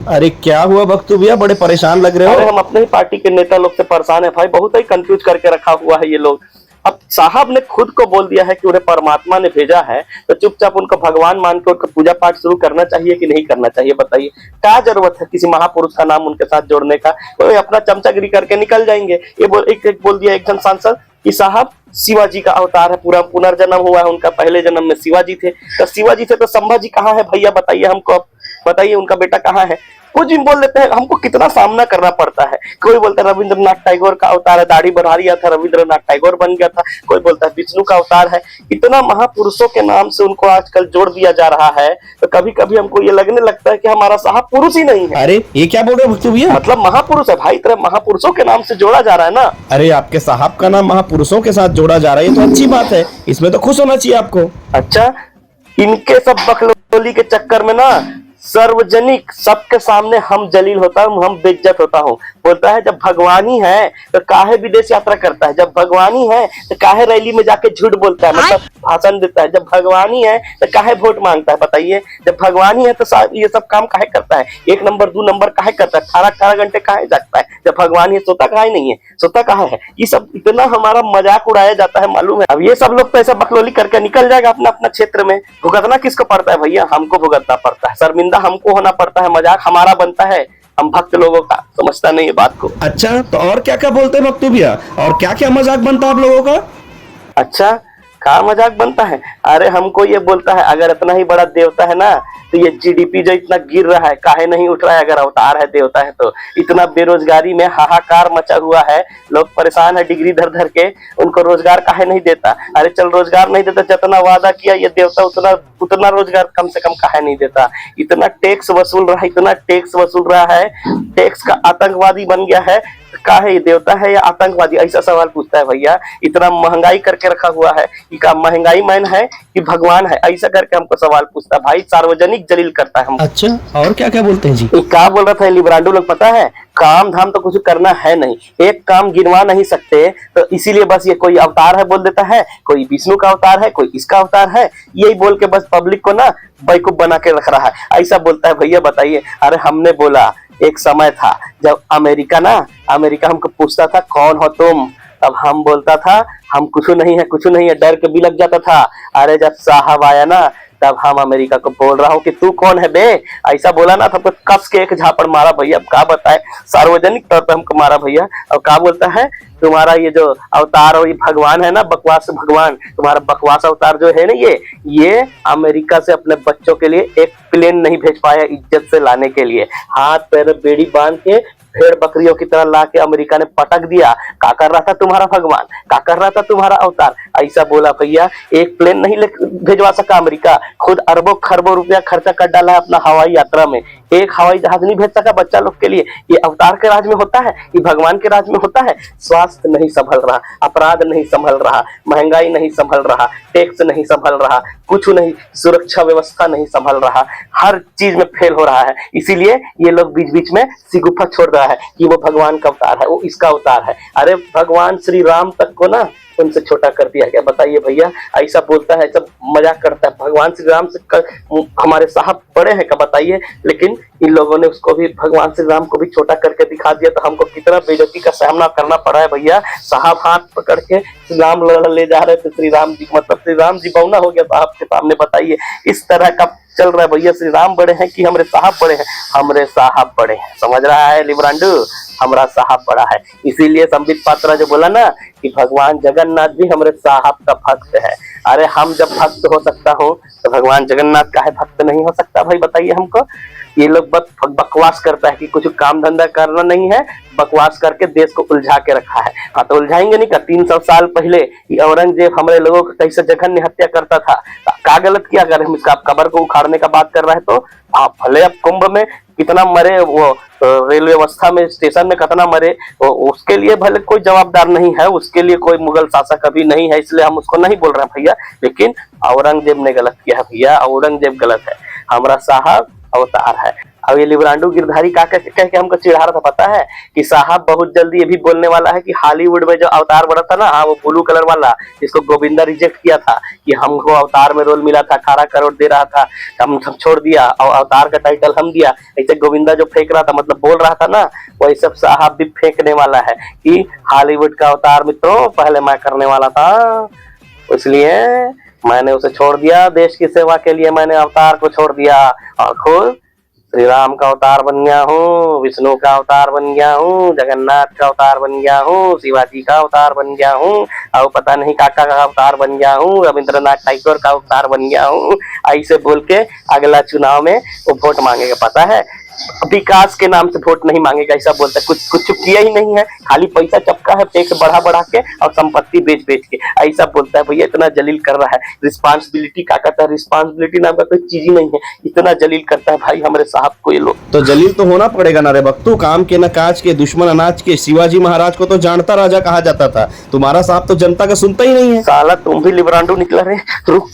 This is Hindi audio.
अरे क्या हुआ भक्तू भैया, बड़े परेशान लग रहे अरे हो। हम अपने ही पार्टी के नेता लोग से परेशान है भाई, बहुत ही कंफ्यूज करके रखा हुआ है ये लोग। अब साहब ने खुद को बोल दिया है कि उन्हें परमात्मा ने भेजा है, तो चुपचाप उनको भगवान मान के उनका पूजा पाठ शुरू करना चाहिए कि नहीं करना चाहिए? बताइए, क्या जरूरत है किसी महापुरुष का नाम उनके साथ जोड़ने का? वो अपना चमचागिरी करके निकल जाएंगे। ये एक बोल दिया एक जन सांसद कि साहब शिवाजी का अवतार है, पूरा पुनर्जन्म हुआ है उनका, पहले जन्म में शिवाजी थे। तो शिवाजी थे तो संभाजी कहाँ है भैया? बताइए हमको, अब बताइए उनका बेटा कहाँ है? कुछ भी बोल देते हैं। हमको कितना सामना करना पड़ता है। कोई बोलता है रविंद्रनाथ टैगोर का अवतार है, दाढ़ी बढ़ा लिया था रविंद्रनाथ टैगोर बन गया था। कोई बोलता है विष्णु का अवतार है। इतना महापुरुषों के नाम से उनको आजकल जोड़ दिया जा रहा है, तो कभी कभी हमको ये लगने लगता है कि हमारा साहब पुरुष ही नहीं है। अरे ये क्या बोल रहे हो भक्तू भैया? मतलब महापुरुष है भाई, तरह महापुरुषों के नाम से जोड़ा जा रहा है ना। अरे आपके साहब का नाम महापुरुषों के साथ जोड़ा जा रहा है, ये तो अच्छी बात है, इसमें तो खुश होना चाहिए आपको। अच्छा, इनके सब बकलोली के चक्कर में ना सार्वजनिक सबके सामने हम जलील होता हूँ, हम बेइज्जत होता हूँ। बोलता है जब भगवान ही है तो काहे विदेश यात्रा करता है? जब भगवान ही है तो काहे रैली में जाके झूठ बोलता है, मतलब भाषण देता है? जब भगवान ही है तो काहे वोट मांगता है? बताइए, जब भगवान ही है तो ये सब काम काहे करता है? 1 नंबर 2 नंबर काहे करता है? 18 घंटे काहे जागता है? जब भगवान ही है सोता काहे नहीं है? सोता काहे है? ये सब इतना हमारा मजाक उड़ाया जाता है, मालूम है? अब ये सब लोग तो ऐसा बकलोली करके निकल जाएगा अपना अपना क्षेत्र में। भुगतना किसको पड़ता है भैया? हमको भुगतना पड़ता है, शर्मिंदा हमको होना पड़ता है, मजाक हमारा बनता है। हम भक्त लोगों का समझता नहीं है बात को। अच्छा तो और क्या क्या बोलते हैं भक्तू भैया, और क्या क्या मजाक बनता है आप लोगों का? अच्छा, कहाँ मजाक बनता है? अरे हमको ये बोलता है अगर इतना ही बड़ा देवता है ना, तो ये जीडीपी जो इतना गिर रहा है काहे नहीं उठ रहा है? अगर अवतार है देवता है तो। इतना बेरोजगारी में हाहाकार मचा हुआ है, लोग परेशान है डिग्री धर धर के, उनको रोजगार काहे नहीं देता? अरे चल रोजगार नहीं देता, जितना वादा किया ये देवता उतना उतना रोजगार कम से कम काहे नहीं देता? इतना टैक्स वसूल रहा है, इतना टैक्स वसूल रहा है, टैक्स का आतंकवादी बन गया है। काहे, ये देवता है या आतंकवादी? ऐसा सवाल पूछता है भैया। इतना महंगाई करके रखा हुआ है, क्या महंगाई मैन है कि भगवान है? ऐसा करके हमको सवाल पूछता है भाई, सार्वजनिक जलील करता है हम। अच्छा और क्या क्या बोलते हैं जी? क्या बोल रहा था लिब्रांडो लोग, पता है? काम धाम तो कुछ करना है नहीं, एक काम गिनवा नहीं सकते, तो इसीलिए बस ये कोई अवतार है बोल देता है, कोई विष्णु का अवतार है, कोई इसका अवतार है, यही बोल के बस पब्लिक को ना बेवकूफ बना के रख रहा है। ऐसा बोलता है भैया, बताइए। अरे हमने बोला, एक समय था जब अमेरिका हमको पूछता था कौन हो तुम, तब हम बोलता था हम कुछ नहीं है, कुछ नहीं है, डर के भी लग जाता था। अरे जब साहब आया ना, तब हम अमेरिका को बोल रहा हूँ कि तू कौन है बे? ऐसा बोला ना, तब तो कस के एक झापड़ मारा भैया। अब क्या बताए, सार्वजनिक तौर पे हमको मारा भैया। अब क्या बोलता है, तुम्हारा ये जो अवतार हो ये भगवान है ना, बकवास भगवान, तुम्हारा बकवास अवतार जो है ना, ये अमेरिका से अपने बच्चों के लिए एक प्लेन नहीं भेज पाया इज्जत से लाने के लिए। हाथ पैर बेड़ी बांध के भेड़ बकरियों की तरह ला के अमेरिका ने पटक दिया। क्या कर रहा था तुम्हारा भगवान? क्या कर रहा था तुम्हारा अवतार? ऐसा बोला भैया। एक प्लेन नहीं भेजवा सका अमेरिका, खुद अरबों खरबों रुपया खर्चा कर डाला है अपना हवाई यात्रा में। एक हवाई जहाज नहीं भेज सका बच्चा लोग के लिए। ये अवतार के राज में होता है, ये भगवान के राज में होता है। स्वास्थ्य नहीं संभल रहा, अपराध नहीं संभल रहा, महंगाई नहीं संभल रहा, टैक्स नहीं संभल रहा, कुछ नहीं, सुरक्षा व्यवस्था नहीं संभल रहा, हर चीज में फेल हो रहा है। इसीलिए ये लोग बीच बीच में सिगुफा छोड़ रहा है कि वो भगवान का अवतार है, वो इसका अवतार है। अरे भगवान श्री राम तक को ना उनसे छोटा कर दिया गया। बताइए भैया, ऐसा बोलता है, ऐसा मजाक करता है। भगवान श्री राम से हमारे साहब बड़े हैं क्या? बताइए। लेकिन इन लोगों ने उसको भी, भगवान श्री राम को भी छोटा करके दिखा दिया, तो हमको कितना बेइज्जती का सामना करना पड़ा है भैया। साहब हाथ पकड़ के श्री राम ले जा रहे थे, श्री राम जी, मतलब श्री राम जी बौना हो गया साहब के सामने। बताइए, इस तरह का चल रहा है भैया। श्री राम बड़े हैं कि हमारे साहब बड़े हैं? हमरे साहब बड़े हैं, समझ रहा है लिब्रांडो? हमारा साहब बड़ा है। इसीलिए संबित पात्रा जो बोला ना कि भगवान जगन्नाथ भी हमारे साहब का भक्त है। अरे हम जब भक्त हो सकता हूँ तो भगवान जगन्नाथ का है भक्त नहीं हो सकता भाई? बताइए हमको। ये लोग बस बकवास करता है कि कुछ काम धंधा करना नहीं है, बकवास करके देश को उलझा के रखा है। हाँ तो उलझाएंगे नहीं क्या? 300 साल पहले औरंगजेब हमारे लोगों का कैसे जघन्य हत्या करता था, क्या गलत किया? अगर हम कब्र को उखाड़ने का बात कर रहे हैं तो आप भले, अब कुंभ में कितना मरे, वो रेलवे व्यवस्था में स्टेशन में कितना मरे, उसके लिए भले कोई जवाबदार नहीं है, उसके लिए कोई मुगल शासक अभी नहीं है, इसलिए हम उसको नहीं बोल रहे हैं भैया। लेकिन औरंगजेब ने गलत किया है भैया, औरंगजेब गलत है, हमारा साहब अवतार है। अब ये लिब्रांडो गिरधारी का कह के हमको चिढ़ा रहा था, पता है कि साहब बहुत जल्दी ये भी बोलने वाला है कि हॉलीवुड में जो अवतार बना था ना, हाँ वो ब्लू कलर वाला, जिसको गोविंदा रिजेक्ट किया था कि हमको अवतार में रोल मिला था, 18 करोड़ दे रहा था, हम छोड़ दिया और अवतार का टाइटल हम दिया, ऐसे गोविंदा जो फेंक रहा था, मतलब बोल रहा था ना, वही सब साहब भी फेंकने वाला है कि हॉलीवुड का अवतार मित्रों पहले मैं करने वाला था, इसलिए मैंने उसे छोड़ दिया, देश की सेवा के लिए मैंने अवतार को छोड़ दिया और खुद श्री राम का अवतार बन गया हूँ, विष्णु का अवतार बन गया हूँ, जगन्नाथ का अवतार बन गया हूँ, शिवाजी का अवतार बन गया हूँ, और पता नहीं काका का अवतार बन गया हूँ, रविंद्रनाथ टैगोर का अवतार बन गया हूँ। ऐसे बोल के अगला चुनाव में वो वोट मांगेगा, पता है विकास के नाम से वोट नहीं मांगेगा, ऐसा बोलता है, कुछ किया ही नहीं है, खाली पैसा चपका है, टैक्स बढ़ा के और संपत्ति बेच के, ऐसा बोलता है। भैया इतना जलील कर रहा है, रिस्पांसिबिलिटी का कहता है, रिस्पांसिबिलिटी नाम का कोई चीज ही नहीं है, इतना जलील करता है भाई हमारे साहब को ये लोग। तो जलील तो होना पड़ेगा ना रे भक्तू, काम के न काज के, दुश्मन अनाज के। शिवाजी महाराज को तो जानता राजा कहा जाता था, तुम्हारा साहब तो जनता का सुनता ही नहीं है। साला तुम भी लिब्रांडो निकला रे, रुक।